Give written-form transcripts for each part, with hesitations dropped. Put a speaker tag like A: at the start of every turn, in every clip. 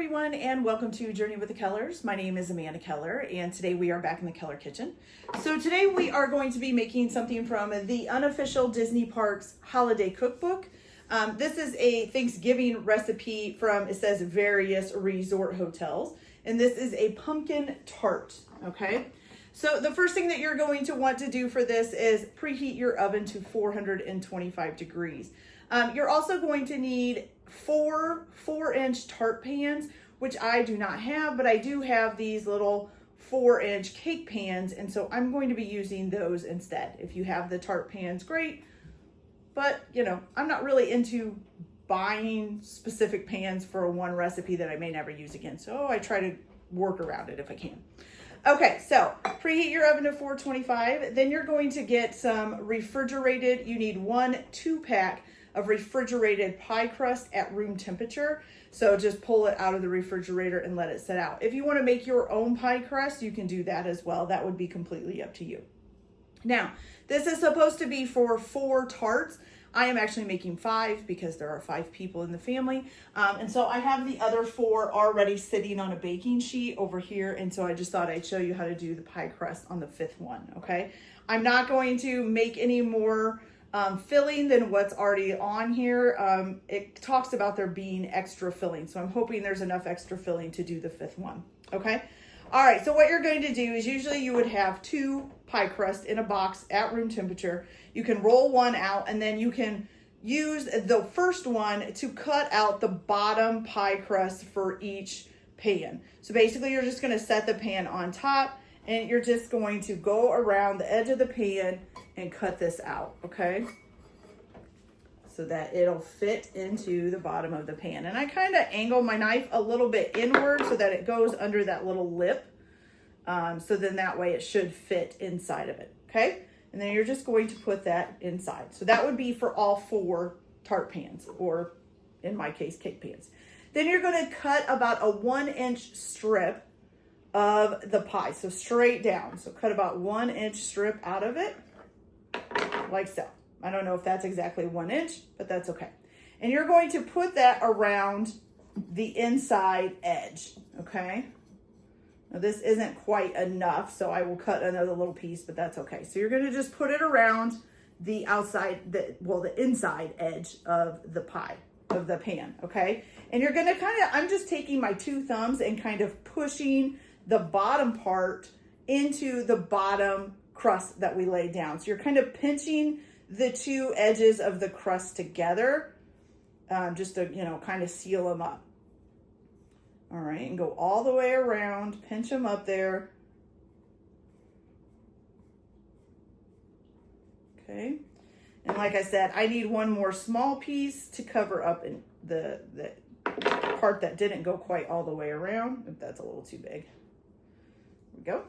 A: everyone, and welcome to Journey with the Kellers. My name is Amanda Keller, and today we are back in the Keller kitchen. So today we are going to be making something from the Unofficial Disney Parks Holiday cookbook. This is a Thanksgiving recipe from, it says, various resort hotels, and this is a pumpkin tart, okay? So the first thing that you're going to want to do for this is preheat your oven to 425 degrees. You're also going to need four 4-inch tart pans, which I do not have, but I do have these little 4-inch cake pans, and so I'm going to be using those instead. If you have the tart pans, great, but you know, I'm not really into buying specific pans for one recipe that I may never use again, so I try to work around it if I can. Okay, so preheat your oven to 425. Then you're going to get some refrigerated, you need 1 2-pack of refrigerated pie crust at room temperature. So just pull it out of the refrigerator and let it set out. If you want to make your own pie crust, you can do that as well. That would be completely up to you. Now, this is supposed to be for 4 tarts. I am actually making 5 because there are 5 people in the family. And so I have the other 4 already sitting on a baking sheet over here. And so I just thought I'd show you how to do the pie crust on the 5th one, okay? I'm not going to make any more filling than what's already on here. It talks about there being extra filling. So I'm hoping there's enough extra filling to do the 5th one, okay? All right, so what you're going to do is usually you would have 2 pie crust in a box at room temperature. You can roll one out and then you can use the first one to cut out the bottom pie crust for each pan. So basically you're just gonna set the pan on top and you're just going to go around the edge of the pan and cut this out, okay? So that it'll fit into the bottom of the pan. And I kind of angle my knife a little bit inward so that it goes under that little lip. So then that way it should fit inside of it, okay? And then you're just going to put that inside. So that would be for all 4 tart pans, or in my case, cake pans. Then you're gonna cut about a 1-inch strip of the pie, so straight down. So cut about 1-inch strip out of it, like so. I don't know if that's exactly 1 inch, but that's okay. And you're going to put that around the inside edge, okay? Now this isn't quite enough, so I will cut another little piece, but that's okay. So you're gonna just put it around the outside, the inside edge of the pie, of the pan, okay? And you're gonna I'm just taking my 2 thumbs and kind of pushing the bottom part into the bottom crust that we laid down. So you're kind of pinching the 2 edges of the crust together, just to, you know, kind of seal them up. All right, and go all the way around, pinch them up there. Okay, and like I said, I need 1 more small piece to cover up in the part that didn't go quite all the way around, if that's a little too big. There we go.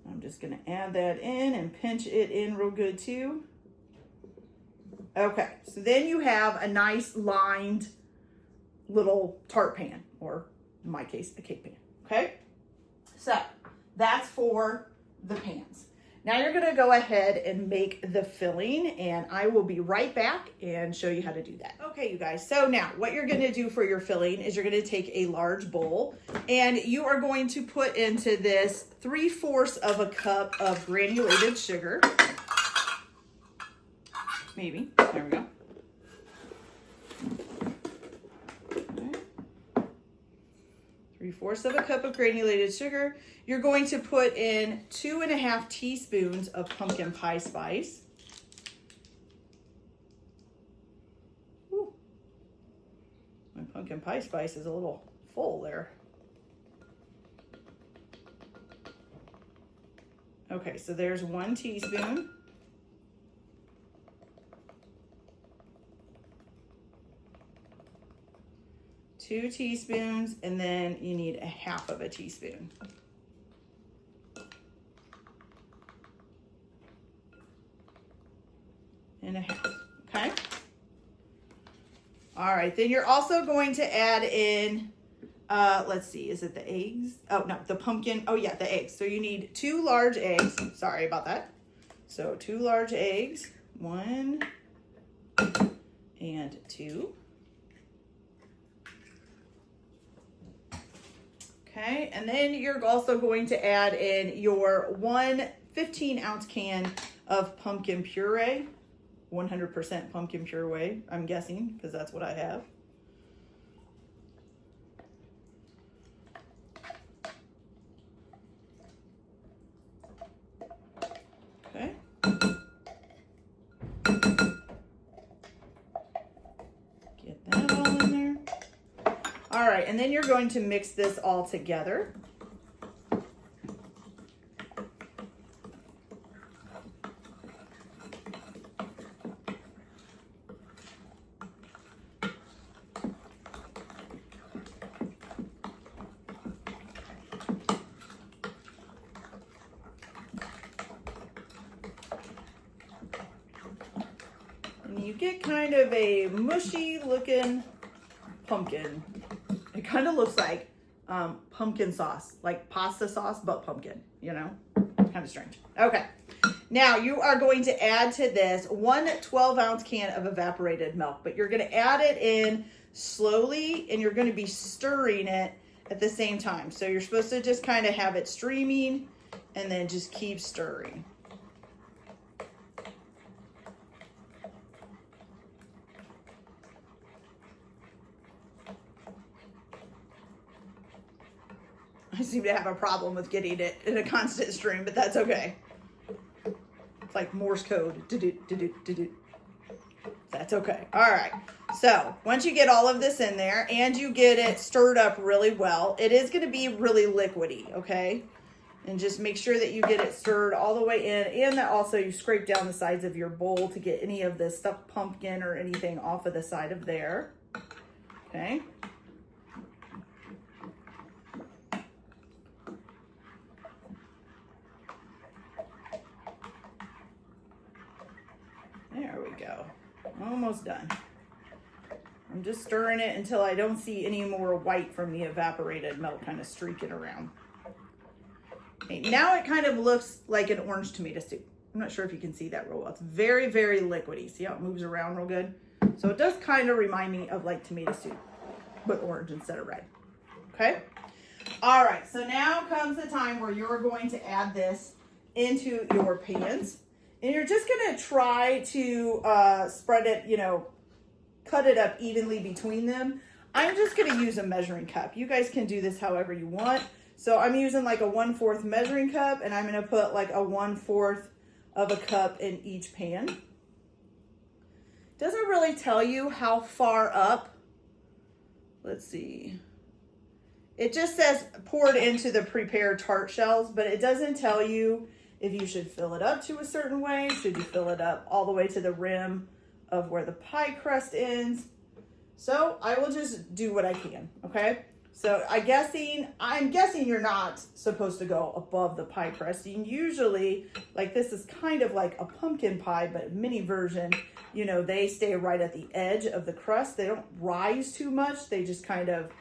A: I'm just gonna add that in and pinch it in real good too. Okay, so then you have a nice lined little tart pan, or in my case, a cake pan, okay? So that's for the pans. Now you're gonna go ahead and make the filling, and I will be right back and show you how to do that. Okay, you guys, so now what you're gonna do for your filling is you're gonna take a large bowl and you are going to put into this 3/4 of a cup of granulated sugar. Maybe, there we go. 3/4 of a cup of granulated sugar. You're going to put in 2.5 teaspoons of pumpkin pie spice. Ooh. My pumpkin pie spice is a little full there. Okay, so there's 1 teaspoon. Two teaspoons, and then you need 1/2 of a teaspoon. And 1/2, okay? All right, then you're also going to add in, let's see, is it the eggs? Oh, no, the pumpkin, oh yeah, the eggs. So you need 2 large eggs, sorry about that. So 2 large eggs, 1 and 2. Okay, and then you're also going to add in your 1 15-ounce can of pumpkin puree, 100% pumpkin puree, I'm guessing, because that's what I have. Okay. Get that all in there. All right, and then you're going to mix this all together. And you get kind of a mushy looking pumpkin. It kind of looks like pumpkin sauce, like pasta sauce, but pumpkin, you know, kind of strange. Okay, now you are going to add to this 1 12-ounce can of evaporated milk, but you're going to add it in slowly and you're going to be stirring it at the same time. So you're supposed to just kind of have it streaming and then just keep stirring. I seem to have a problem with getting it in a constant stream, but that's okay. It's like Morse code. That's okay. All right. So once you get all of this in there and you get it stirred up really well, it is going to be really liquidy, okay? And just make sure that you get it stirred all the way in, and that also you scrape down the sides of your bowl to get any of this stuffed pumpkin or anything off of the side of there. Okay. There we go. Almost done. I'm just stirring it until I don't see any more white from the evaporated milk kind of streaking around. Okay, now it kind of looks like an orange tomato soup. I'm not sure if you can see that real well. It's very, very liquidy. See how it moves around real good? So it does kind of remind me of like tomato soup, but orange instead of red. Okay? All right, so now comes the time where you're going to add this into your pans. And you're just going to try to spread it, you know, cut it up evenly between them. I'm just going to use a measuring cup. You guys can do this however you want. So I'm using like a 1/4 measuring cup, and I'm going to put like a 1/4 of a cup in each pan. Doesn't really tell you how far up. Let's see. It just says poured into the prepared tart shells, but it doesn't tell you if you should fill it up to a certain way. Should you fill it up all the way to the rim of where the pie crust ends? So I will just do what I can, okay? So I'm guessing you're not supposed to go above the pie crust. And usually, like this is kind of like a pumpkin pie, but mini version, you know, they stay right at the edge of the crust. They don't rise too much. They just kind of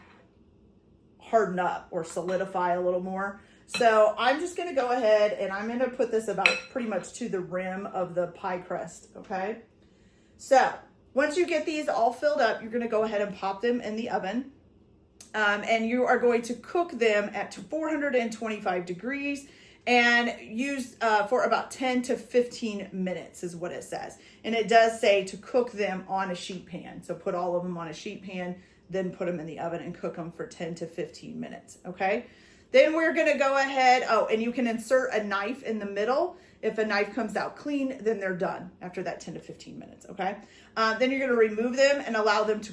A: harden up or solidify a little more. So I'm just going to go ahead and I'm going to put this about pretty much to the rim of the pie crust, okay? So once you get these all filled up, you're going to go ahead and pop them in the oven. And you are going to cook them at 425 degrees and use for about 10 to 15 minutes is what it says. And it does say to cook them on a sheet pan. So put all of them on a sheet pan, then put them in the oven and cook them for 10 to 15 minutes, okay? Then we're gonna go ahead, and you can insert a knife in the middle. If a knife comes out clean, then they're done after that 10 to 15 minutes, okay? Then you're gonna remove them and allow them to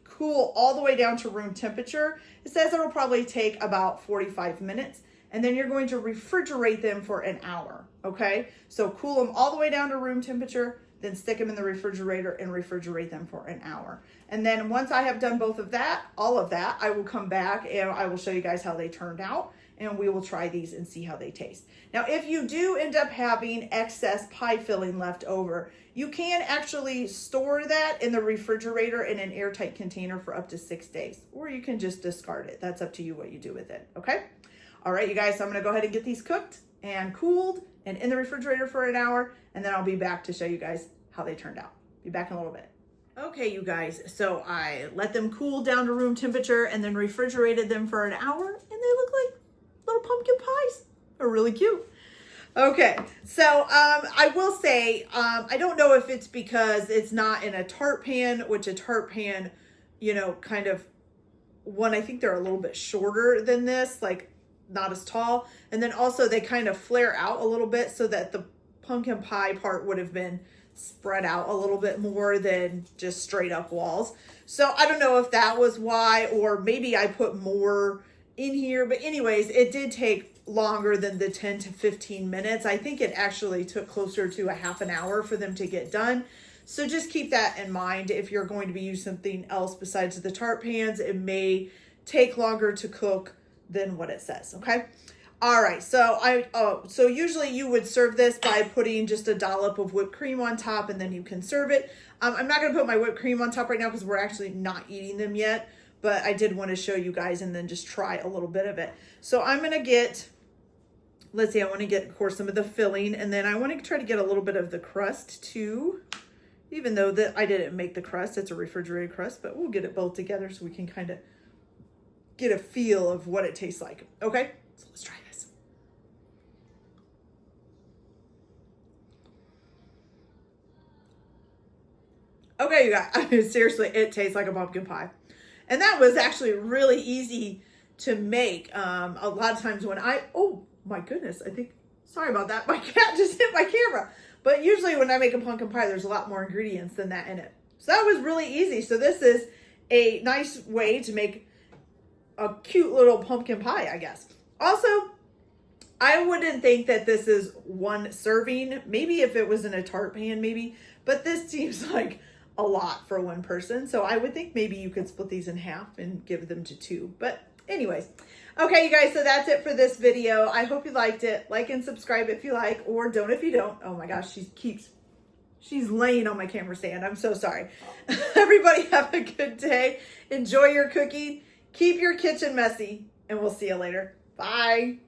A: cool all the way down to room temperature. It says it'll probably take about 45 minutes. And then you're going to refrigerate them for an hour, okay? So cool them all the way down to room temperature, then stick them in the refrigerator and refrigerate them for an hour. And then once I have done both of that, all of that, I will come back and I will show you guys how they turned out, and we will try these and see how they taste. Now, if you do end up having excess pie filling left over, you can actually store that in the refrigerator in an airtight container for up to 6 days, or you can just discard it. That's up to you what you do with it, okay? All right, you guys, so I'm gonna go ahead and get these cooked and cooled and in the refrigerator for an hour, and then I'll be back to show you guys how they turned out. Be back in a little bit. Okay, you guys, so I let them cool down to room temperature and then refrigerated them for an hour, and they look like little pumpkin pies. They're really cute. Okay, so I will say, I don't know if it's because it's not in a tart pan, which a tart pan, you know, kind of, one, I think they're a little bit shorter than this, like not as tall. And then also they kind of flare out a little bit so that the pumpkin pie part would have been spread out a little bit more than just straight up walls. So I don't know if that was why, or maybe I put more in here, but anyways, it did take longer than the 10 to 15 minutes. I think it actually took closer to a half an hour for them to get done. So just keep that in mind. If you're going to be using something else besides the tart pans, it may take longer to cook than what it says, okay? All right, so so usually you would serve this by putting just a dollop of whipped cream on top, and then you can serve it. I'm not gonna put my whipped cream on top right now because we're actually not eating them yet, but I did want to show you guys and then just try a little bit of it. So I'm gonna get, let's see, I want to get, of course, some of the filling, and then I want to try to get a little bit of the crust too, even though that I didn't make the crust, it's a refrigerated crust, but we'll get it both together so we can kind of get a feel of what it tastes like. Okay, so let's try this. Okay, you guys, I mean, seriously, it tastes like a pumpkin pie. And that was actually really easy to make. A lot of times when oh my goodness, I think, sorry about that. My cat just hit my camera. But usually when I make a pumpkin pie, there's a lot more ingredients than that in it. So that was really easy. So this is a nice way to make a cute little pumpkin pie, I guess. Also, I wouldn't think that this is one serving. Maybe if it was in a tart pan, maybe. But this seems like a lot for one person. So I would think maybe you could split these in half and give them to two. But anyways, okay, you guys, so that's it for this video. I hope you liked it. Like and subscribe if you like, or don't if you don't. Oh my gosh, she's laying on my camera stand. I'm so sorry. Everybody have a good day. Enjoy your cooking. Keep your kitchen messy, and we'll see you later. Bye.